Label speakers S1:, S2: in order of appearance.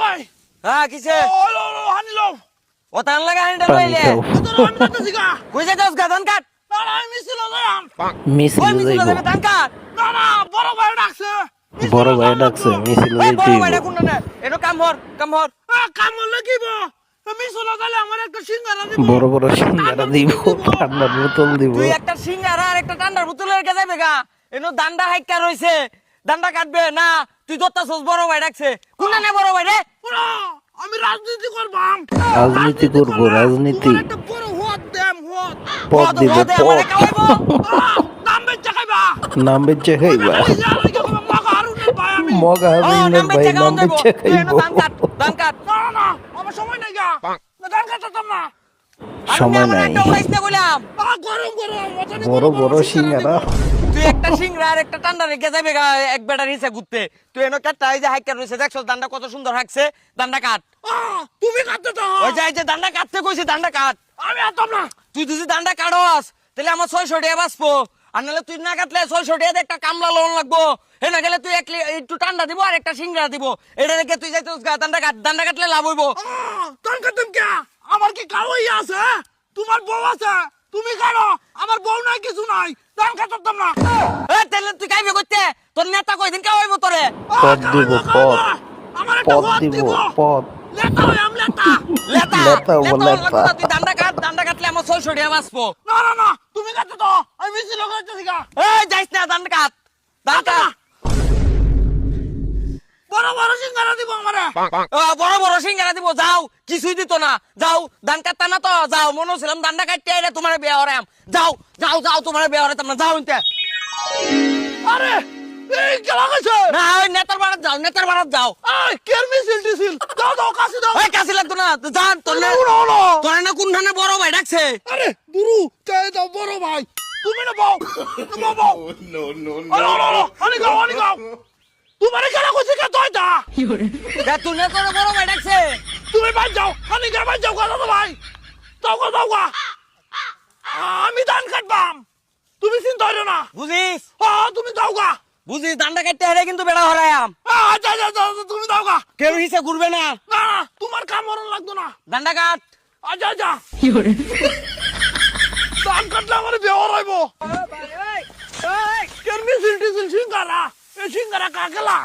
S1: ভাই
S2: হ্যাঁ কিসে
S1: লো হানি লো
S2: ও তান লাগা হানি ডাইলে
S1: আমি যাচ্ছি গা
S2: কই যাস গাদান কাট
S1: না না আমি মিছিল যাম
S2: কই
S3: মিছিল
S2: মিছিল
S3: যাইব
S2: যাবে দান কাট
S1: না না বড় ভাই ডাকছে
S3: বড় ভাই ডাকছে মিছিল
S2: ওই
S3: যাইতে
S2: বড়
S3: হইব
S2: ভাইটা কোন না এনো কাম হর
S1: কাম লাগিব মিছিল গেলে আমার একটা সিঙ্গারা দিব
S3: বড় বড় সিঙ্গারা দিব ঠান্ডার বোতল দিব
S2: তুই একটা সিঙ্গারা আর একটা ঠান্ডার বোতলের কে যাবে গা এনো দান্ডা হাইকা রইছে দান্ডা কাটবে না তুই দত্তাছস বড় ভাই ডাকছে কোন না বড় ভাই রে
S1: আমি রাজনীতি করবাম
S3: রাজনীতি করব রাজনীতি
S1: একটা বড় হত দেম হত
S3: পদ দিব পদ
S1: নাম বেচা খাইবা
S3: নাম বেচে খাইবা মগা হারুনের ভাই নাম বেচে খাইব
S2: দান কাট
S1: না না আমার সময় নাই গা দান কাটতাম না
S3: সময় নাই
S1: গরম গরম
S3: বড় বড় সিঙ্গারা
S2: তুই একটা সিংড়া আর একটা টান্ডা রেখে যাবে গা এক বেটা রিসে ঘুরতে তুই এনো কাটটা এই যে হাইকার রইছে দেখছস দান্ডা কত সুন্দর হাঁকছে দান্ডা কাট
S1: তুমি কাটতে তো
S2: ওই যে দান্ডা কাটতে কইছে দান্ডা কাট
S1: আমি আতাম না
S2: তুই যদি দান্ডা কাটস তাহলে আমার 600 টাকা বাঁচবো আর নাহলে তুই না কাটলে 600 টাকা একটা কামলা লোন লাগবো হে না গেলে তুই একটু টান্ডা দিব আর একটা সিংড়া দিব এটা রেখে তুই যাইতস গা দান্ডা কাটলে লাভ হইবো
S1: দান কাটতাম কে আমার কি কাওই আছে তোমার বউ আছে তুমি কাটো আমার বউ নাই কিছু নাই দান কাটতাম না
S2: এ তাহলে তুই কাইবে করতে তোর নেতা কয়দিন কা হইবো তোরে
S3: পদ দিব পদ
S1: আমার একটা
S3: পদ
S1: হত
S3: দিব
S1: দিব
S3: পদ
S1: লেটা হই আম লেটা
S2: লেতা
S3: লেতা হবো, লেতা।
S2: তুই দান্ডা কাটলে আমার 600 টাকা বাঁচবো
S1: না না না তুমি কাটতে তো আমি মিছিল করতেছি গা
S2: এই যাইস না দান্ডা কাট দান্ডা কাট
S1: বড় বড় সিঙ্গারা দিব আমারে
S2: বড় বড় সিঙ্গারা দিব যাও কিছুই দিত না যাও ধান কাটতা না তো যাও মনে ছিলাম দান্ডা কাটতে আইলে তোমার বিয়ে হরাম যাও যাও যাও তোমার বিয়ে হরাম না যাও ইনতে
S1: আরে এই কেলা গেছে
S2: না ওই নেতার বাড়াত যাও
S1: আই কের মিছিল দিছিল দাও দাও কাছে দাও
S2: ওই কাছে লাগতো না জান তোর না তোর না কোন ধানে বড় ভাই ডাকছে
S1: আরে দুরু চাই দাও বড় ভাই তুমি না বউ না বউ নো নো নো আনি গাও তোমারে কেলা কইছে কে তোইটা
S2: তুই না তোর বড় ভাই ডাকছে
S1: তুমি বাই যাও আনি গা বাই যাও কথা তো ভাই দাও গা আমি দান কাটবাম তুমি চিন্তা করো না
S2: বুঝিস
S1: তুমি দাও গা
S2: বুঝিস দান্ডা কাটতে হেরে কিন্তু বেড়া হরায়াম
S1: আচ্ছা তুমি দাও গা
S2: কেউ হিসে ঘুরবে না
S1: না তোমার কাম মরণ লাগতো না
S2: দান্ডা কাট
S1: আচ্ছা দান কাটলে আমার বেওয়ার হইব কেন মিছিল টিছিল সিঙ্গারা এই সিঙ্গারা কাকেলা